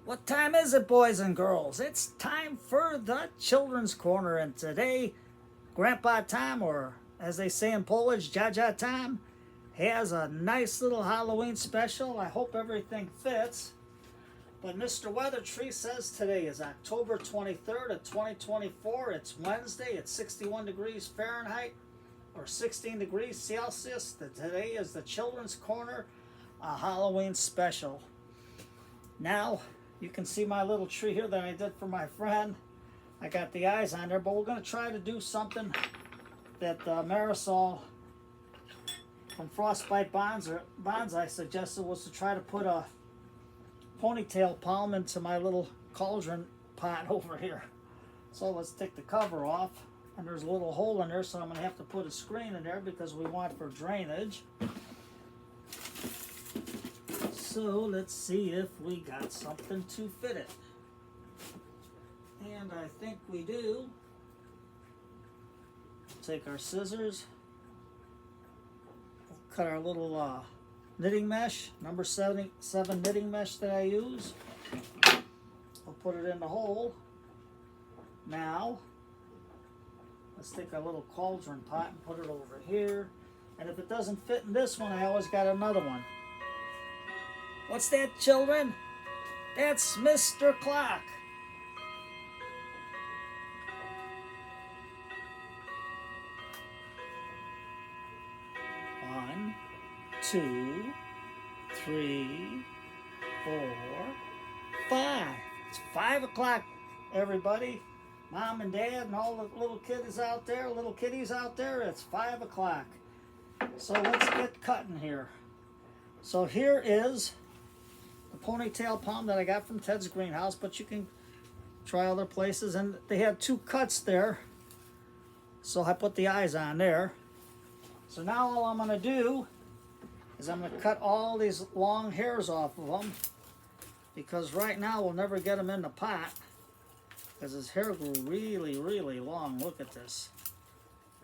What time is it, boys and girls? It's time for the Children's Corner, and today, Grandpa Tom, or as they say in Polish, Jaja Tom, has a nice little Halloween special. I hope everything fits. But Mr. Weather Tree says today is October 23rd of 2024. It's Wednesday. It's 61 degrees Fahrenheit or 16 degrees Celsius. Today is the Children's Corner, a Halloween special. Now, you can see my little tree here that I did for my friend. I got the eyes on there, but we're going to try to do something that Marisol from Frostbite Bonsai suggested, was to try to put a ponytail palm into my little cauldron pot over here. So let's take the cover off, and there's a little hole in there, so I'm going to have to put a screen in there because we want for drainage. So let's see if we got something to fit it. And I think we do. Take our scissors, cut our little knitting mesh, number 77 knitting mesh that I use. I'll put it in the hole. Now, let's take our little cauldron pot and put it over here. And if it doesn't fit in this one, I always got another one. What's that, children? That's Mr. Clock. One, 2, 3, 4, 5. It's 5 o'clock, everybody. Mom and Dad and all the little kitties out there, it's 5 o'clock. So let's get cutting here. So here is the ponytail palm that I got from Ted's greenhouse, but you can try other places, and they had 2 cuts there, so I put the eyes on there. So now all I'm going to do is I'm going to cut all these long hairs off of them, because right now we'll never get them in the pot because his hair grew really, really long. Look at this.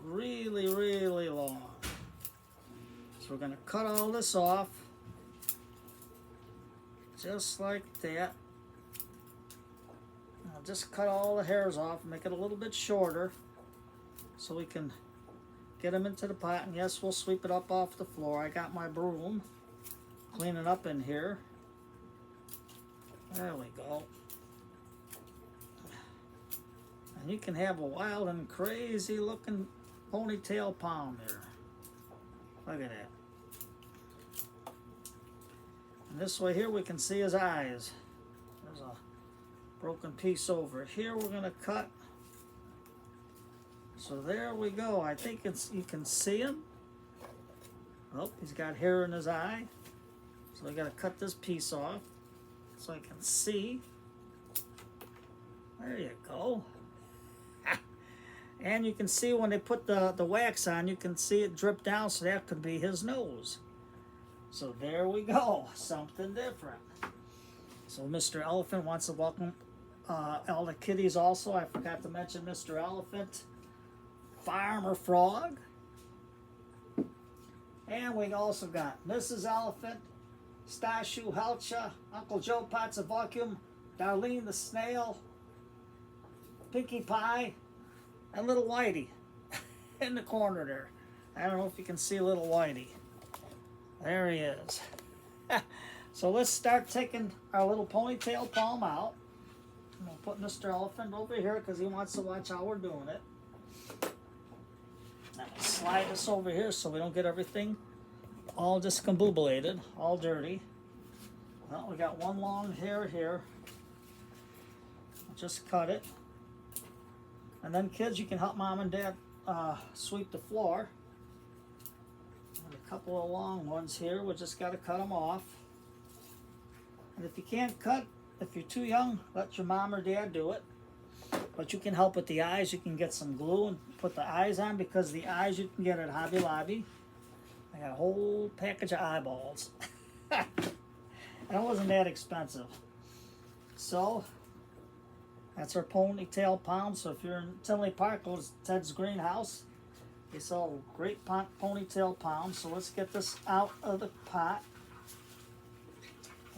Really, really long. So we're going to cut all this off just like that. I'll just cut all the hairs off and make it a little bit shorter so we can get them into the pot. And yes, we'll sweep it up off the floor. I got my broom cleaning up in here. There we go. And you can have a wild and crazy looking ponytail palm here. Look at that. And this way here we can see his eyes. There's a broken piece over here we're going to cut. So there we go. I think you can see him. Oh, he's got hair in his eye. So I got to cut this piece off so I can see. There you go. And you can see when they put the wax on, you can see it drip down, so that could be his nose. So there we go, something different. So Mr. Elephant wants to welcome all the kitties also. I forgot to mention Mr. Elephant, Farmer Frog. And we also got Mrs. Elephant, Stashu Helcha, Uncle Joe Potts of Vacuum, Darlene the Snail, Pinkie Pie, and Little Whitey in the corner there. I don't know if you can see Little Whitey. There he is. So let's start taking our little ponytail palm out. I'm going to put Mr. Elephant over here because he wants to watch how we're doing it. I'm going to slide this over here so we don't get everything all discombobulated, all dirty. Well, we got one long hair here. Just cut it. And then kids, you can help Mom and Dad sweep the floor. And a couple of long ones here, we just got to cut them off. And if you can't cut, if you're too young, let your mom or dad do it. But you can help with the eyes. You can get some glue and put the eyes on, because the eyes you can get at Hobby Lobby. I got a whole package of eyeballs. And it wasn't that expensive. So that's our ponytail palm. So if you're in Tinley Park, go to Ted's greenhouse. They sell great ponytail palms. So let's get this out of the pot.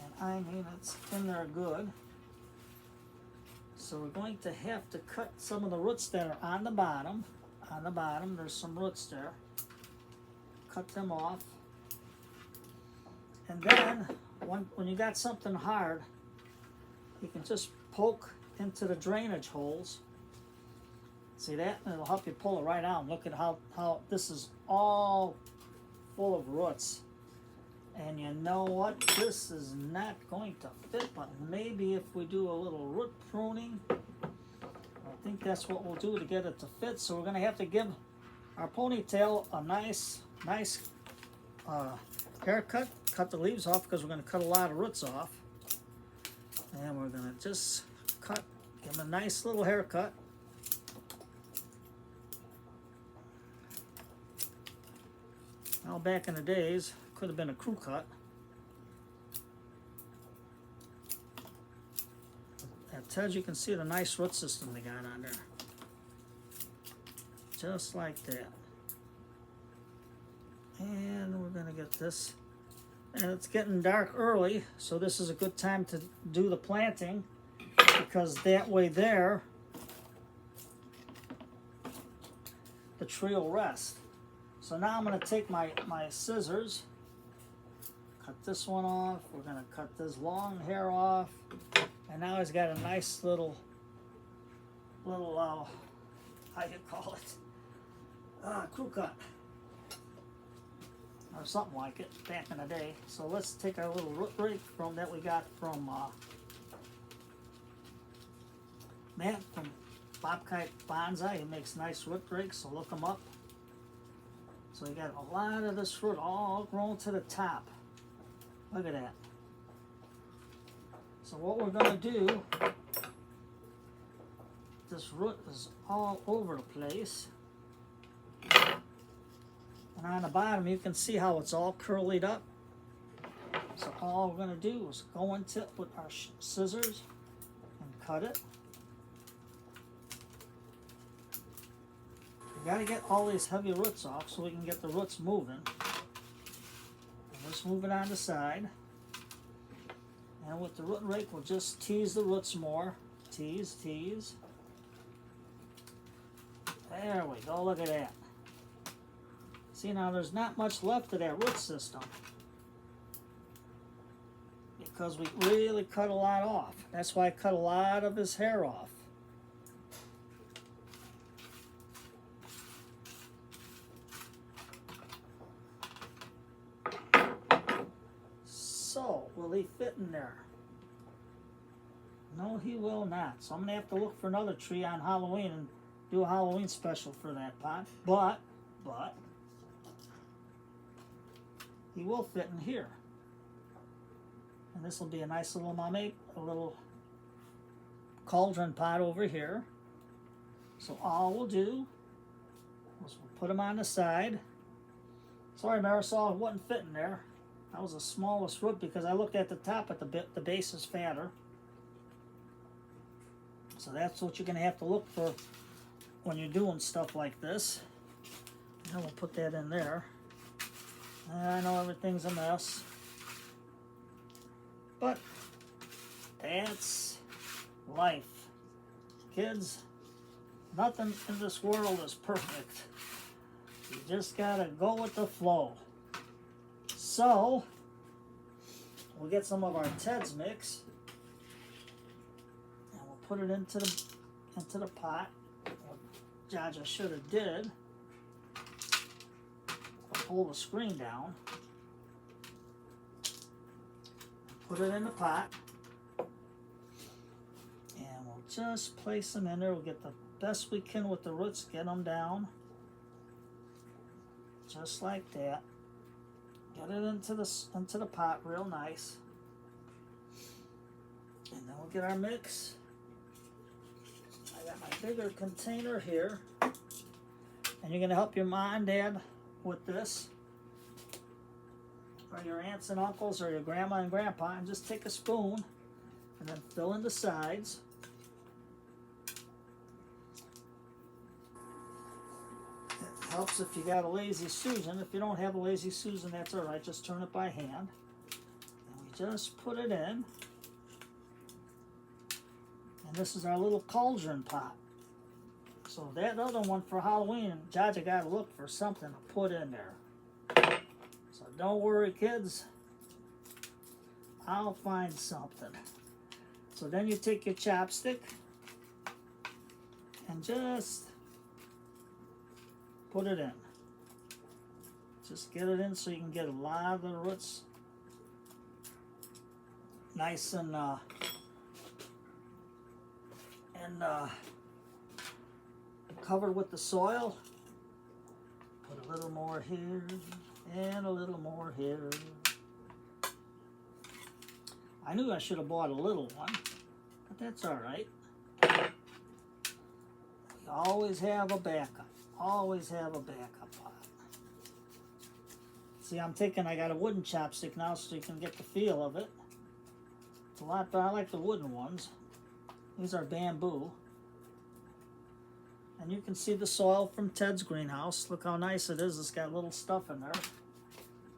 And I mean, it's in there good. So we're going to have to cut some of the roots that are on the bottom. On the bottom, there's some roots there. Cut them off. And then, when you got something hard, you can just poke into the drainage holes. See that? And it'll help you pull it right out. Look at how this is all full of roots. And you know what? This is not going to fit, but maybe if we do a little root pruning, I think that's what we'll do to get it to fit. So we're going to have to give our ponytail a nice haircut. Cut the leaves off because we're going to cut a lot of roots off. And we're going to just give him a nice little haircut. Now back in the days, could have been a crew cut. At Ted, you can see the nice root system they got on there. Just like that. And we're gonna get this. And it's getting dark early, so this is a good time to do the planting, because that way there, the tree will rest. So now I'm gonna take my scissors, cut this one off. We're gonna cut this long hair off, and now he's got a nice little how you call it, crew cut, or something like it back in the day. So let's take our little root rake from that we got from Matt from Bobkite Bonsai. He makes nice root rakes, so look him up. So you got a lot of this root all grown to the top. Look at that. So what we're going to do, this root is all over the place. And on the bottom you can see how it's all curlied up. So all we're going to do is go into it with our scissors and cut it. We got to get all these heavy roots off so we can get the roots moving. And let's move it on the side. And with the root rake, we'll just tease the roots more. Tease, tease. There we go, look at that. See, now there's not much left of that root system, because we really cut a lot off. That's why I cut a lot of his hair off. So, will he fit in there? No, he will not. So I'm going to have to look for another tree on Halloween and do a Halloween special for that pot. But, he will fit in here. And this will be a nice little a little cauldron pot over here. So all we'll do is we'll put him on the side. Sorry, Marisol, it wasn't fitting there. That was the smallest root because I looked at the top at the base is fatter. So that's what you're going to have to look for when you're doing stuff like this. And we'll put that in there. I know everything's a mess, but that's life. Kids, nothing in this world is perfect. You just gotta go with the flow. So, we'll get some of our Ted's mix, and we'll put it into the pot. What Jaja should have did. Pull the screen down, put it in the pot, and we'll just place them in there. We'll get the best we can with the roots, get them down, just like that. Get it into the pot real nice, and then we'll get our mix. I got my bigger container here, and you're gonna help your mom and dad with this, or your aunts and uncles, or your grandma and grandpa, and just take a spoon and then fill in the sides. It helps if you got a Lazy Susan. If you don't have a Lazy Susan, that's all right. Just turn it by hand, and we just put it in, And this is our little cauldron pot. So that other one for Halloween, Jaja got to look for something to put in there. So don't worry, kids. I'll find something. So then you take your chopstick and just put it in. Just get it in so you can get a lot of the roots nice and covered with the soil. Put a little more here and a little more here. I knew I should have bought a little one, but that's all right. You always have a backup. Always have a backup pot. See, I got a wooden chopstick now so you can get the feel of it. It's a lot better. I like the wooden ones. These are bamboo. And you can see the soil from Ted's greenhouse. Look how nice it is. It's got little stuff in there.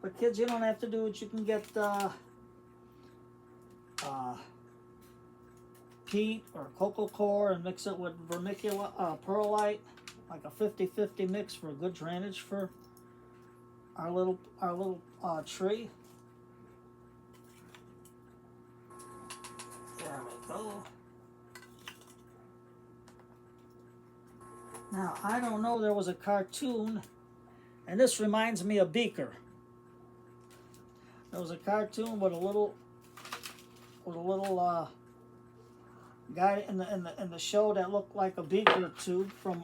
But kids, you don't have to do it. You can get peat or cocoa core and mix it with perlite, like a 50-50 mix for a good drainage for our little tree. There we go. Now I don't know, there was a cartoon, and this reminds me of Beaker. There was a cartoon with a little guy in the show that looked like a beaker tube from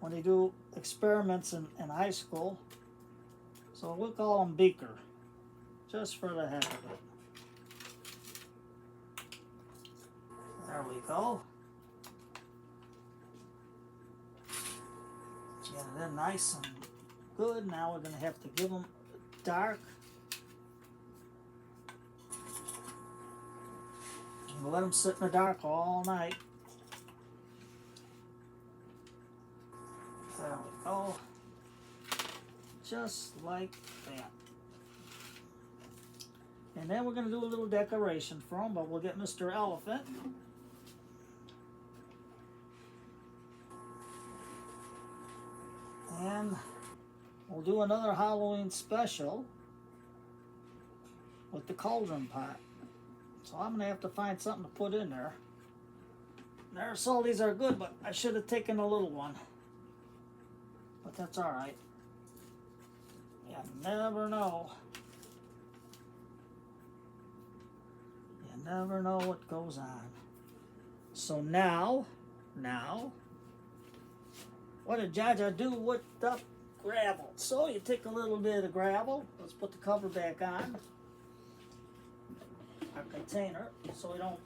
when they do experiments in high school. So we'll call him Beaker, just for the heck of it. There we go. Get it in nice and good. Now we're going to have to give them dark. We'll let them sit in the dark all night. There we go. Just like that. And then we're going to do a little decoration for them, but we'll get Mr. Elephant. And we'll do another Halloween special with the cauldron pot. So I'm going to have to find something to put in there. So these are good, but I should have taken a little one. But that's all right. You never know. You never know what goes on. So now, what did Jaja do with the gravel? So you take a little bit of gravel. Let's put the cover back on our container so we don't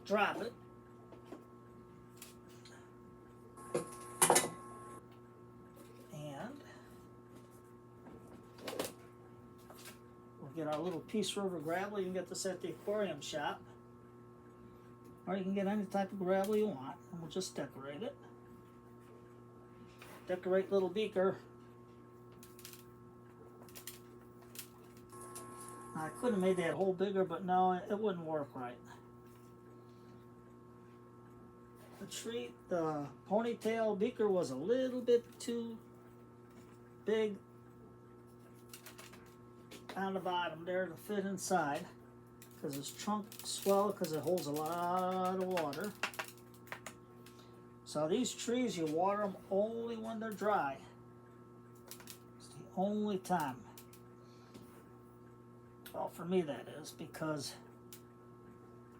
drop it. And we'll get our little Peace River gravel. You can get this at the aquarium shop, or you can get any type of gravel you want, and we'll just decorate it. Decorate little beaker. I could have made that hole bigger, but no, it wouldn't work right. The ponytail beaker was a little bit too big on the bottom there to fit inside, because its trunk swelled because it holds a lot of water. So these trees, you water them only when they're dry. It's the only time. Well, for me that is, because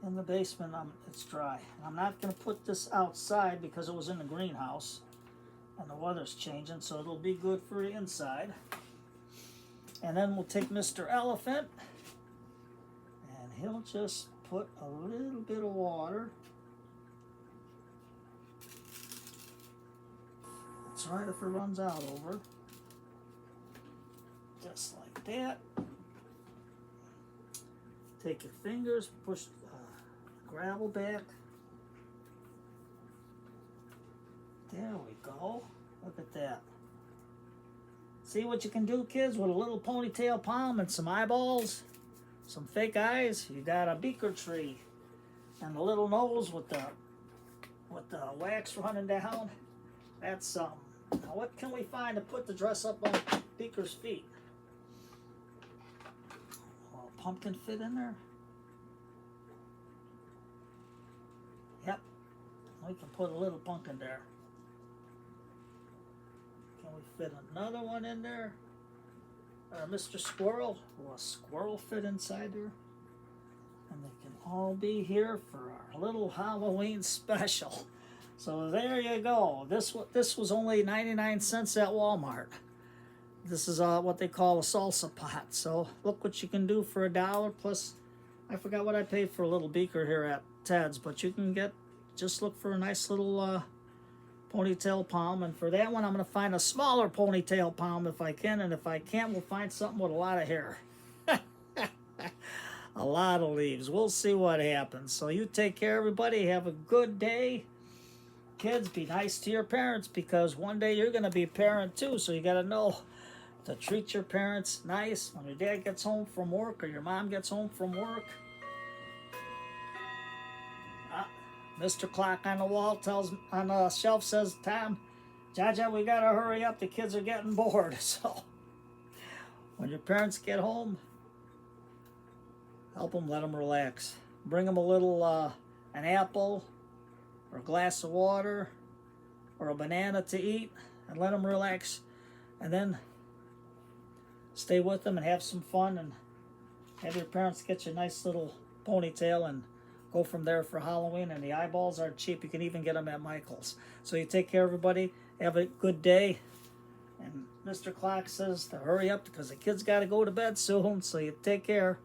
in the basement it's dry. And I'm not going to put this outside because it was in the greenhouse and the weather's changing, so it'll be good for the inside. And then we'll take Mr. Elephant and he'll just put a little bit of water. It's right if it runs out over. Just like that. Take your fingers, push the gravel back. There we go. Look at that. See what you can do, kids, with a little ponytail palm and some eyeballs, some fake eyes. You got a beaker tree. And the little nose with the wax running down. That's now what can we find to put the dress up on Beaker's feet? Will a pumpkin fit in there? Yep. We can put a little pumpkin there. Can we fit another one in there? Mr. Squirrel. Will a squirrel fit inside there? And they can all be here for our little Halloween special. So there you go. This was only 99 cents at Walmart. This is what they call a salsa pot. So look what you can do for $1. Plus, I forgot what I paid for a little beaker here at Ted's, but you can just look for a nice little ponytail palm. And for that one, I'm going to find a smaller ponytail palm if I can. And if I can't, we'll find something with a lot of hair. A lot of leaves. We'll see what happens. So you take care, everybody. Have a good day. Kids, be nice to your parents because one day you're going to be a parent too. So you got to know to treat your parents nice when your dad gets home from work or your mom gets home from work. Mr. Clock on the wall on the shelf says, Tom, Jaja, we got to hurry up. The kids are getting bored. So when your parents get home, help them, let them relax. Bring them a little, an apple, or a glass of water, or a banana to eat, and let them relax. And then stay with them and have some fun, and have your parents get you a nice little ponytail, and go from there for Halloween. And the eyeballs are cheap. You can even get them at Michael's. So you take care, everybody. Have a good day. And Mr. Clock says to hurry up because the kids got to go to bed soon. So you take care.